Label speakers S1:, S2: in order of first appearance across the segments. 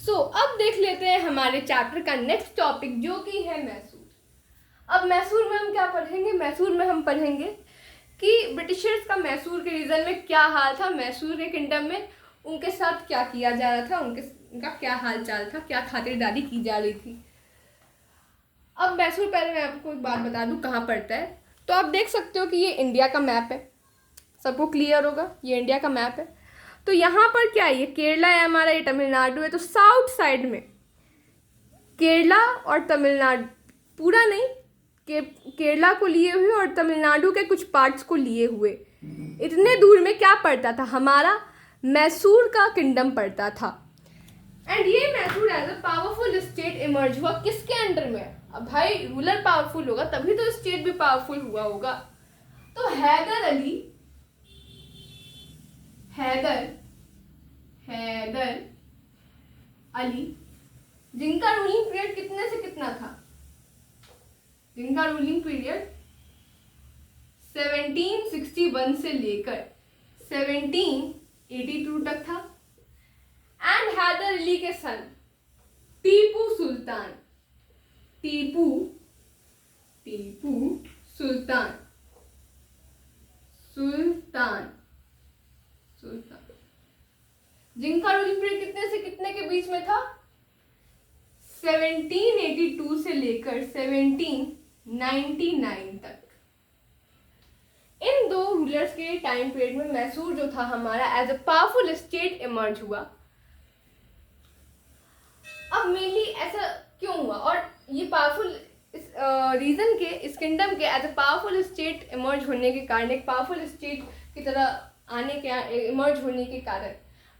S1: अब देख लेते हैं हमारे चैप्टर का नेक्स्ट टॉपिक, जो कि है मैसूर। अब मैसूर में हम क्या पढ़ेंगे? मैसूर में हम पढ़ेंगे कि ब्रिटिशर्स का मैसूर के रीजन में क्या हाल था, मैसूर के किंगडम में उनके साथ क्या किया जा रहा था, उनका क्या हाल चाल था, क्या खातिरदारी की जा रही थी। अब मैसूर, पहले मैं आपको एक बात बता दूं कहाँ पड़ता है। तो आप देख सकते हो कि ये इंडिया का मैप है, सबको क्लियर होगा, ये इंडिया का मैप है। तो यहाँ पर क्या है, ये केरला है हमारा, ये तमिलनाडु है। तो साउथ साइड में केरला और तमिलनाडु, पूरा नहीं, केरला को लिए हुए और तमिलनाडु के कुछ पार्ट्स को लिए हुए, इतने दूर में क्या पड़ता था, हमारा मैसूर का किंगडम पड़ता था। एंड ये Mysore as a powerful state emerge हुआ किसके अंडर में? अब भाई रूलर पावरफुल होगा तभी तो स्टेट भी पावरफुल हुआ होगा। तो हैदर अली, जिनका रूलिंग पीरियड कितने से कितना था? जिनका रूलिंग पीरियड 1761 से लेकर 1782 तक था। एंड हैदर अली के सन टीपू सुल्तान जिनका रूलिंग पीरियड कितने से कितने के बीच में था? 1782 से लेकर 1799 तक। इन दो रूलर्स के टाइम पीरियड में मैसूर जो था हमारा as a powerful state emerge हुआ। अब मेनली ऐसा क्यों हुआ, और ये पावरफुल इस रीजन के, इस किंगडम के as a powerful state emerge होने के कारण, एक पावरफुल स्टेट की तरह आने के इमर्ज होने के कारण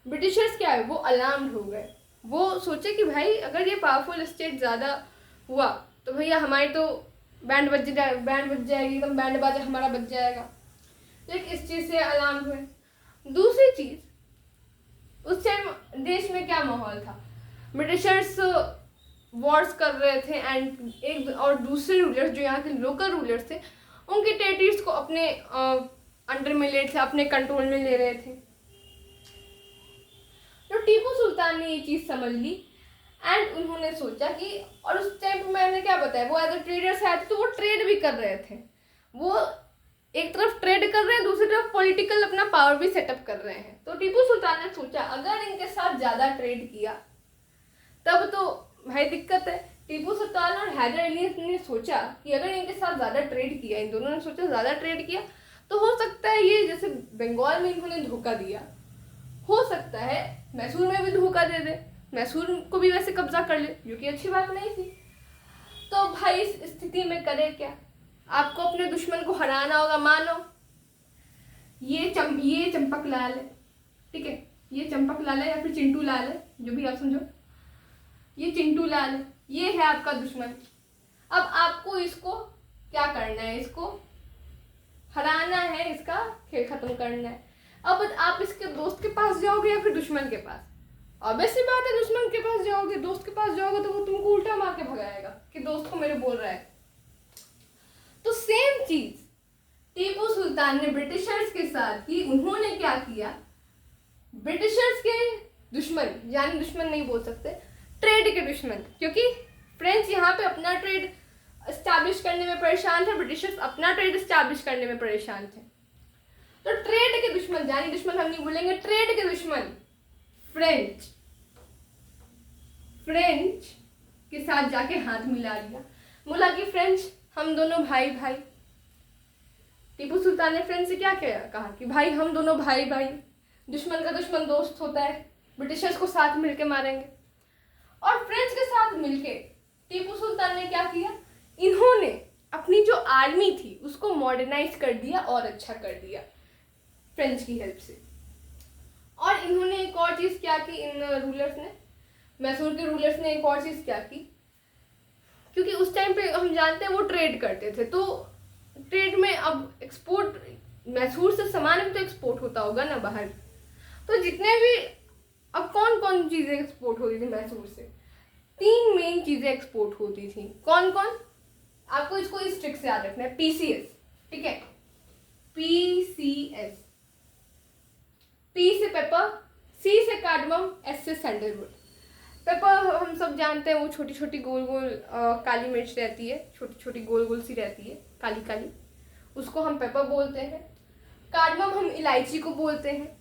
S1: ब्रिटिशर्स क्या है, वो अलार्म्ड हो गए। वो सोचे कि भाई अगर ये पावरफुल स्टेट ज़्यादा हुआ तो भैया हमारी तो बैंड बज जाएगी, एकदम बैंड बाजा हमारा बज जाएगा। लेकिन इस चीज़ से अलार्म हुए। दूसरी चीज़, उस टाइम देश में क्या माहौल था, ब्रिटिशर्स वॉर्स कर रहे थे एंड एक और दूसरे रूलर्स जो यहाँ के लोकल रूलर्स थे उनके टेरिटरीज को अपने अंडर में ले रहे थे, अपने कंट्रोल में ले रहे थे। तो टीपू सुल्तान ने ये चीज़ समझ ली एंड उन्होंने सोचा कि, और उस टाइम पे मैंने क्या बताया, वो एज अ ट्रेडर्स आए थे, तो वो ट्रेड भी कर रहे थे। वो एक तरफ ट्रेड कर रहे हैं, दूसरी तरफ पॉलिटिकल अपना पावर भी सेटअप कर रहे हैं। तो टीपू सुल्तान ने सोचा अगर इनके साथ ज़्यादा ट्रेड किया तब तो भाई दिक्कत है। टीपू सुल्तान और हैदर अली ने सोचा कि अगर इनके साथ ज़्यादा ट्रेड किया, इन दोनों ने सोचा ज़्यादा ट्रेड किया तो हो सकता है ये, जैसे बंगाल में इन्होंने धोखा दिया, हो सकता है मैसूर में भी धोखा दे दे, मैसूर को भी वैसे कब्जा कर ले, जो कि अच्छी बात नहीं थी। तो भाई इस स्थिति में करे क्या? आपको अपने दुश्मन को हराना होगा। मानो ये चंपक लाल है, ठीक है, ये चंपक लाल है या फिर चिंटू लाल है, जो भी आप समझो, ये चिंटू लाल है, ये है आपका दुश्मन। अब आपको इसको क्या करना है, इसको हराना है, इसका खेल खत्म करना है। अब आप इसके दोस्त के पास जाओगे या फिर दुश्मन के पास? ऑब्वियसली बात है, दुश्मन के पास जाओगे, दोस्त के पास जाओगे तो वो तुमको उल्टा मार के भगाएगा कि दोस्त को मेरे बोल रहा है। तो सेम चीज टीपू सुल्तान ने ब्रिटिशर्स के साथ की। उन्होंने क्या किया, ब्रिटिशर्स के दुश्मन, यानी दुश्मन नहीं बोल सकते, ट्रेड के दुश्मन, क्योंकि फ्रेंच यहाँ पे अपना ट्रेड एस्टैब्लिश करने में परेशान थे, ब्रिटिशर्स अपना ट्रेड एस्टैब्लिश करने में परेशान थे। तो ट्रेड के दुश्मन, यानी दुश्मन हम नहीं बोलेंगे, ट्रेड के दुश्मन फ्रेंच के साथ जाके हाथ मिला लिया। बोला कि फ्रेंच हम दोनों भाई भाई। टीपू सुल्तान ने फ्रेंच से क्या कहा कि भाई हम दोनों भाई भाई, दुश्मन का दुश्मन दोस्त होता है, ब्रिटिशर्स को साथ मिलके मारेंगे। और फ्रेंच के साथ मिलके टीपू सुल्तान ने क्या किया, इन्होंने अपनी जो आर्मी थी उसको मॉडर्नाइज कर दिया और अच्छा कर दिया फ्रेंच की हेल्प से। और इन्होंने एक और चीज़ क्या की, इन रूलर्स ने, मैसूर के रूलर्स ने एक और चीज़ क्या की, क्योंकि उस टाइम पे हम जानते हैं वो ट्रेड करते थे, तो ट्रेड में अब एक्सपोर्ट, मैसूर से सामान भी तो एक्सपोर्ट होता होगा ना बाहर। तो जितने भी, अब कौन कौन चीज़ें एक्सपोर्ट होती थी मैसूर से? 3 मेन चीज़ें एक्सपोर्ट होती थी। कौन कौन? आपको इसको इस ट्रिक से याद रखना है, PCS, ठीक है, PCS, P से पेपर, C से कार्डमम, S से सैंडलवुड। पेपर हम सब जानते हैं, वो छोटी छोटी गोल गोल काली मिर्च रहती है, छोटी छोटी गोल गोल सी रहती है, काली काली, उसको हम पेपर बोलते हैं। कार्डमम हम इलायची को बोलते हैं।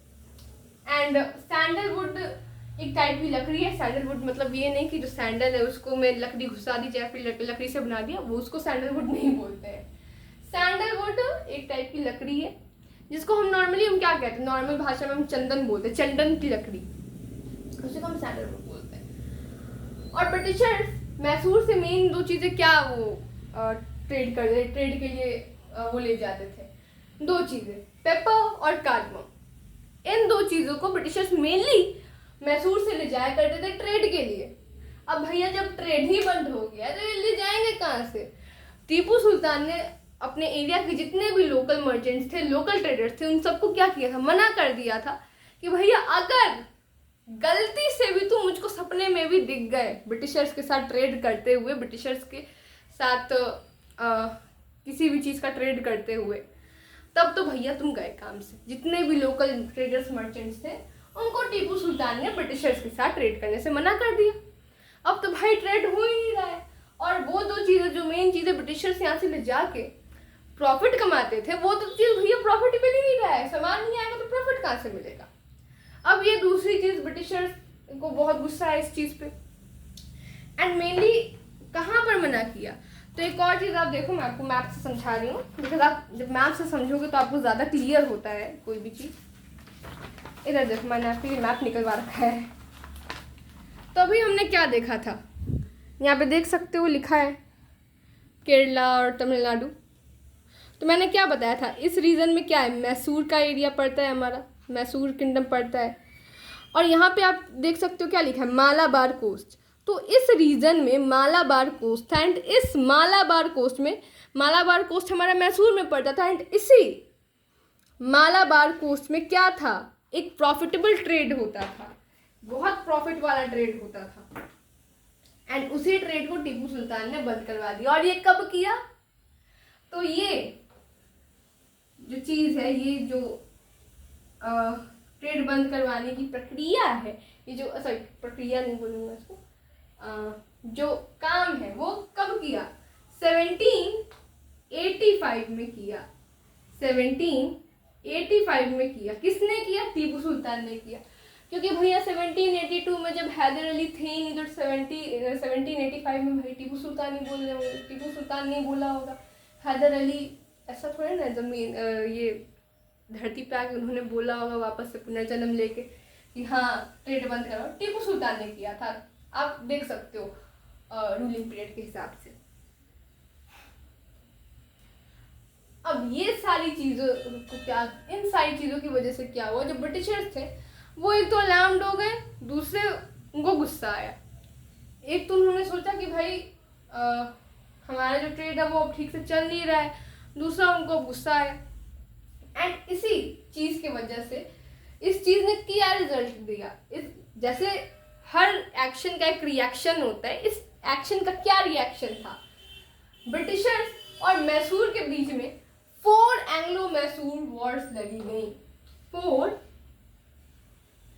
S1: एंड सैंडलवुड एक टाइप की लकड़ी है। सैंडलवुड मतलब ये नहीं कि जो सैंडल है उसको मैं लकड़ी घुसा दी या फिर लकड़ी से बना दिया, वो उसको सैंडलवुड नहीं बोलते हैं। सैंडलवुड एक टाइप की लकड़ी है जिसको हम नॉर्मली हम क्या कहते हैं, नॉर्मल भाषा में हम चंदन बोलते हैं, चंदन की लकड़ी, उसी को हम सैंडलवुड बोलते हैं। और ब्रिटिशर्स मैसूर से मेन दो चीज़ें क्या वो ट्रेड के लिए वो ले जाते थे, दो चीज़ें, पेपर और कार्डमम। इन दो चीज़ों को ब्रिटिशर्स मेनली मैसूर से ले जाया करते थे ट्रेड के लिए। अब भैया जब ट्रेड ही बंद हो गया तो ये ले जाएंगे कहाँ से? टीपू सुल्तान ने अपने एरिया के जितने भी लोकल मर्चेंट्स थे, लोकल ट्रेडर्स थे, उन सबको क्या किया था, मना कर दिया था कि भैया अगर गलती से भी तुम मुझको सपने में भी दिख गए ब्रिटिशर्स के साथ ट्रेड करते हुए, ब्रिटिशर्स के साथ किसी भी चीज़ का ट्रेड करते हुए, तब तो भैया तुम गए काम से। जितने भी लोकल ट्रेडर्स मर्चेंट्स थे उनको टीपू सुल्तान ने ब्रिटिशर्स के साथ ट्रेड करने से मना कर दिया। अब तो भाई ट्रेड हो ही नहीं रहा है, और वो दो चीज़ें जो मेन चीज़ें ब्रिटिशर्स यहाँ से ले जाके प्रॉफिट कमाते थे, वो तो चीज़ भैया प्रॉफिट मिल ही नहीं रहा है, सामान नहीं आएगा तो प्रॉफिट कहाँ से मिलेगा? अब ये दूसरी चीज़, ब्रिटिशर्स को बहुत गुस्सा है इस चीज़ पे। एंड मेनली कहाँ पर मना किया, तो एक और चीज़ आप देखो, मैं आपको मैप से समझा रही हूँ, बिकॉज आप जब मैप से समझोगे तो आपको ज़्यादा क्लियर होता है कोई भी चीज़। इधर देखो, मैंने आपके लिए मैप निकलवा रखा है। तो अभी हमने क्या देखा था, यहाँ पे देख सकते हो लिखा है केरला और तमिलनाडु। तो मैंने क्या बताया था, इस रीजन में क्या है, मैसूर का एरिया पड़ता है हमारा, मैसूर किंगडम पड़ता है। और यहाँ पे आप देख सकते हो क्या लिखा है, मालाबार कोस्ट। तो इस रीजन में मालाबार कोस्ट था, एंड इस मालाबार कोस्ट में, मालाबार कोस्ट हमारा मैसूर में पड़ता था, एंड इसी मालाबार कोस्ट में क्या था, एक प्रॉफिटेबल ट्रेड होता था, बहुत प्रॉफिट वाला ट्रेड होता था। एंड उसी ट्रेड को टीपू सुल्तान ने बंद करवा दिया। और ये कब किया, तो ये जो चीज़ है, ये जो ट्रेड बंद करवाने की प्रक्रिया है, ये जो सॉरी प्रक्रिया नहीं बोलूँगा इसको, जो काम है वो कब किया, 1785 में किया। 1785 में किया। किसने किया, टीपू सुल्तान ने किया। क्योंकि भैया 1782 में जब हैदर अली थे नहीं, तो 1785 में भाई टीपू सुल्तान नहीं बोल रहे होंगे, टीपू सुल्तान नहीं बोला होगा, हैदर अली ऐसा थोड़ा ना जमीन ये धरती पे आके उन्होंने बोला होगा वापस से पुनर्जन्म लेके कि हाँ ट्रेड बंद करो, टीपू सुल्तान ने किया था। आप देख सकते हो रूलिंग पीरियड के हिसाब से। अब ये सारी चीज़ों को क्या, इन सारी चीज़ों की वजह से क्या हुआ, जो ब्रिटिशर्स थे वो एक तो अलार्म्ड हो गए, दूसरे उनको गुस्सा आया। एक तो उन्होंने सोचा कि भाई हमारा जो ट्रेड है वो अब ठीक से चल नहीं रहा है, दूसरा उनको गुस्सा आया। एंड इसी चीज़ की वजह से इस चीज़ ने क्या रिजल्ट दिया, इस जैसे हर एक्शन का एक रिएक्शन होता है, इस एक्शन का क्या रिएक्शन था, ब्रिटिशर्स और मैसूर के बीच में 4 एंग्लो मैसूर वॉर्स लड़ी गई। 4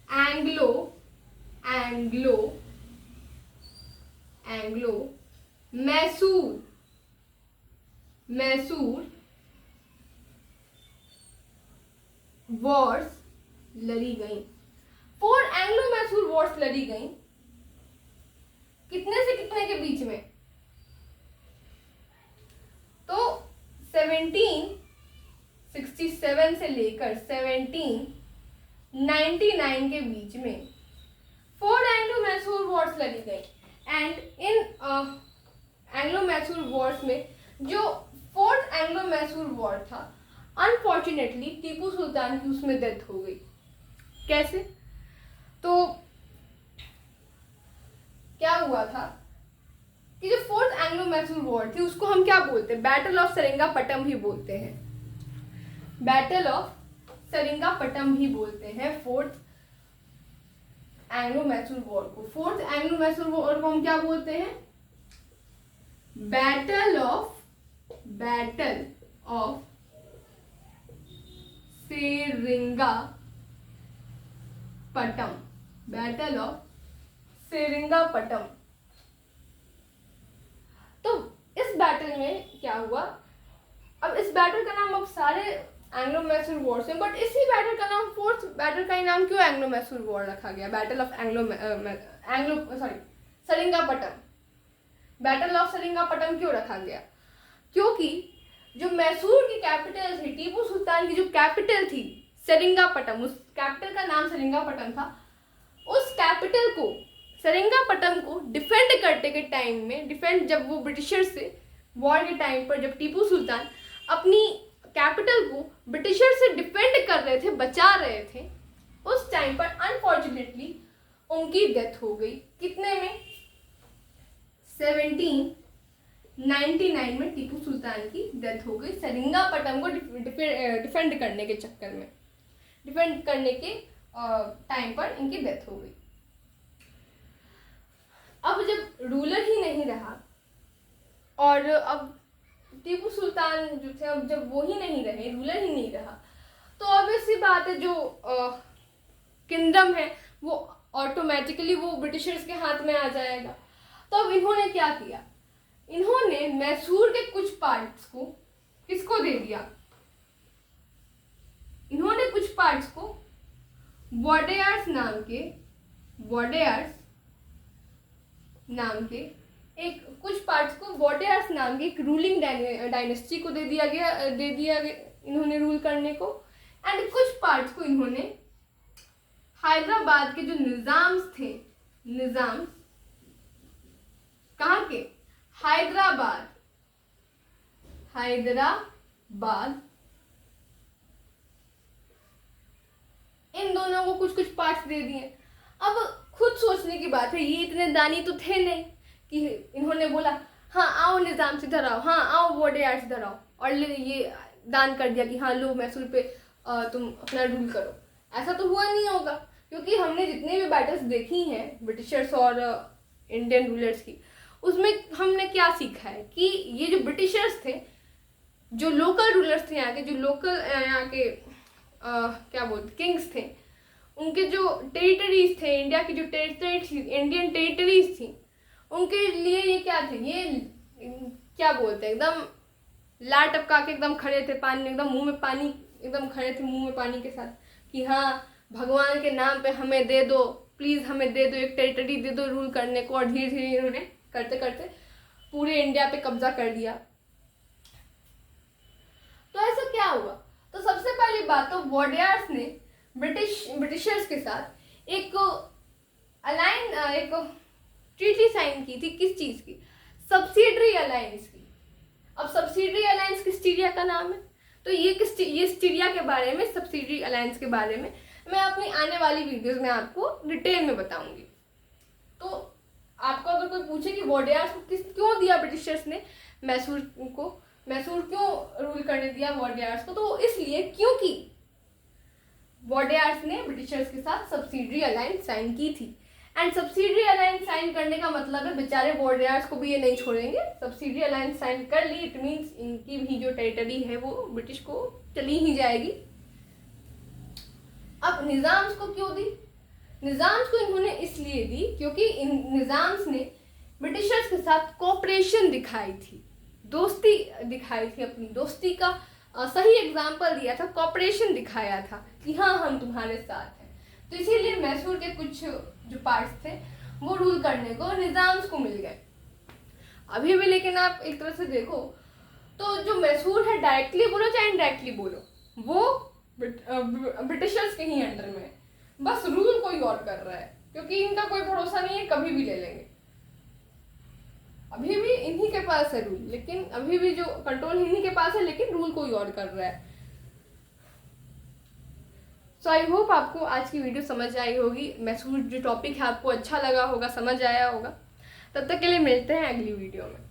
S1: एंग्लो मैसूर वॉर्स लड़ी गई। 4 एंग्लो मैसूर वॉर्स लड़ी गई। कितने से कितने के बीच में, तो 1767 से लेकर 1799 के बीच में 4 एंग्लो मैसूर वॉर्स लड़ी गई। And in Anglo Mysore Wars में जो 4th एंग्लो मैसूर वॉर था, अनफॉर्चुनेटली टीपू सुल्तान की उसमें डेथ हो गई। कैसे, तो क्या हुआ था कि जो 4th एंग्लो मैसूर वॉर थी उसको हम क्या बोलते हैं, बैटल ऑफ सेरिंगापटम ही बोलते हैं, बैटल ऑफ सेरिंगापटम ही बोलते हैं 4th एंग्लो मैसूर वॉर को। 4th एंग्लो मैसूर वॉर को हम क्या बोलते हैं, battle of Seringapatam, battle of Seringapatam. तो इस बैटल में क्या हुआ, अब इस बैटल का नाम अब सारे एंग्लो मैसूर वॉर से, बट इसी बैटल का नाम, फोर्थ बैटल का ही नाम क्यों एंग्लो मैसूर वॉर रखा गया, battle of Seringapatam. Battle of Seringapatam क्यों रखा गया, क्योंकि जो मैसूर की कैपिटल थी, टीपू सुल्तान की जो कैपिटल थी सेरिंगापटम, उस कैपिटल का नाम सेरिंगापटम था। उस कैपिटल को, सेरिंगापटम को डिफेंड करने के टाइम में, जब वो ब्रिटिशर से वॉर के टाइम पर, जब टीपू सुल्तान अपनी कैपिटल को ब्रिटिशर से डिफेंड कर रहे थे, बचा रहे थे, उस टाइम पर अनफॉर्चुनेटली उनकी डेथ हो गई। कितने में? 1799 में टीपू सुल्तान की डेथ हो गई, सेरिंगापटम को डिफेंड करने के चक्कर में, डिफेंड करने के टाइम पर इनकी डेथ हो गई। अब जब रूलर ही नहीं रहा और अब टीपू सुल्तान जो थे, अब जब वो ही नहीं रहे, रूलर ही नहीं रहा, तो ऑब्वियस सी बात है जो किंगडम है वो ऑटोमेटिकली वो ब्रिटिशर्स के हाथ में आ जाएगा। तो अब इन्होंने क्या किया, इन्होंने मैसूर के कुछ पार्ट्स को किसको दे दिया, इन्होंने कुछ पार्ट्स को वोडेयार्स नाम के एक, कुछ पार्ट्स को वोडेयार्स नाम की एक रूलिंग डायनेस्टी को दे दिया गया इन्होंने रूल करने को। एंड कुछ पार्ट्स को इन्होंने हैदराबाद के जो निजाम्स थे, निजाम कहाँ के, हैदराबाद इन दोनों को कुछ कुछ पार्ट्स दे दिए। अब खुद सोचने की बात है, ये इतने दानी तो थे नहीं कि इन्होंने बोला हाँ आओ निजाम इधर आओ, हाँ आओ वोडेयार्स इधर आओ, और ये दान कर दिया कि हाँ लो मैसूर पे तुम अपना रूल करो। ऐसा तो हुआ नहीं होगा, क्योंकि हमने जितने भी बैटल्स देखी हैं ब्रिटिशर्स और इंडियन रूलर्स की, उसमें हमने क्या सीखा है कि ये जो ब्रिटिशर्स थे, जो लोकल रूलर्स थे यहाँ के, जो लोकल यहाँ के क्या बोलते किंग्स थे, उनके जो टेरिटरीज थे, इंडिया की जो टेरिटरीज थी, इंडियन टेरिटरीज थी, उनके लिए ये क्या थे, ये क्या बोलते हैं, एकदम लाट टपका के एकदम खड़े थे, पानी एकदम मुंह में पानी, एकदम खड़े थे मुंह में पानी के साथ कि हाँ भगवान के नाम पे हमें दे दो, प्लीज़ हमें दे दो, एक टेरिटरी दे दो रूल करने को। और धीरे धीरे इन्होंने करते करते पूरे इंडिया पे कब्जा कर दिया। तो ऐसा क्या हुआ, तो सबसे पहली बात तो वोडेयार्स ने ब्रिटिशर्स के साथ एक ट्रीटी साइन की थी। किस चीज़ की? सब्सिडरी अलायंस की। अब सब्सिडरी अलायंस किस चिड़िया का नाम है, तो ये चिड़िया के बारे में, सब्सिडरी अलायंस के बारे में मैं अपनी आने वाली वीडियोस में आपको डिटेल में बताऊंगी। तो आपको अगर कोई पूछे कि वोडेयार्स को क्यों दिया ब्रिटिशर्स ने मैसूर क्यों रूल करने दिया वोडेयार्स को, तो इसलिए क्योंकि वोडेयार्स ने ब्रिटिशर्स के साथ सब्सिडरी अलायंस साइन की थी। एंड सब्सिडरी अलायंस साइन करने का मतलब है बेचारे वोडेयार्स को भी ये नहीं छोड़ेंगे। सब्सिडरी अलायंस साइन कर ली, इट मीन्स इनकी भी जो टेरिटरी है वो ब्रिटिश को चली ही जाएगी। अब निजाम्स को क्यों दी? निजाम्स को इन्होंने इसलिए दी क्योंकि इन निजाम्स ने ब्रिटिशर्स के साथ कोऑपरेशन दिखाई थी, दोस्ती दिखाई थी, अपनी दोस्ती का सही एग्जाम्पल दिया था, कोऑपरेशन दिखाया था कि हाँ हम तुम्हारे साथ हैं। तो इसीलिए मैसूर के कुछ जो पार्ट्स थे वो रूल करने को निजाम्स को मिल गए। अभी भी लेकिन आप एक तरह से देखो तो जो मैसूर है, डायरेक्टली बोलो चाहे इनडायरेक्टली बोलो, वो ब्रिटिशर्स के ही अंडर में है, बस रूल कोई और कर रहा है, क्योंकि इनका कोई भरोसा नहीं है, कभी भी ले लेंगे। अभी भी इन्हीं के पास है रूल, लेकिन अभी भी जो कंट्रोल इन्हीं के पास है, लेकिन रूल कोई और कर रहा है। सो आई होप आपको आज की वीडियो समझ आई होगी, मैसूर जो टॉपिक है आपको अच्छा लगा होगा, समझ आया होगा। तब तक के लिए मिलते हैं अगली वीडियो में।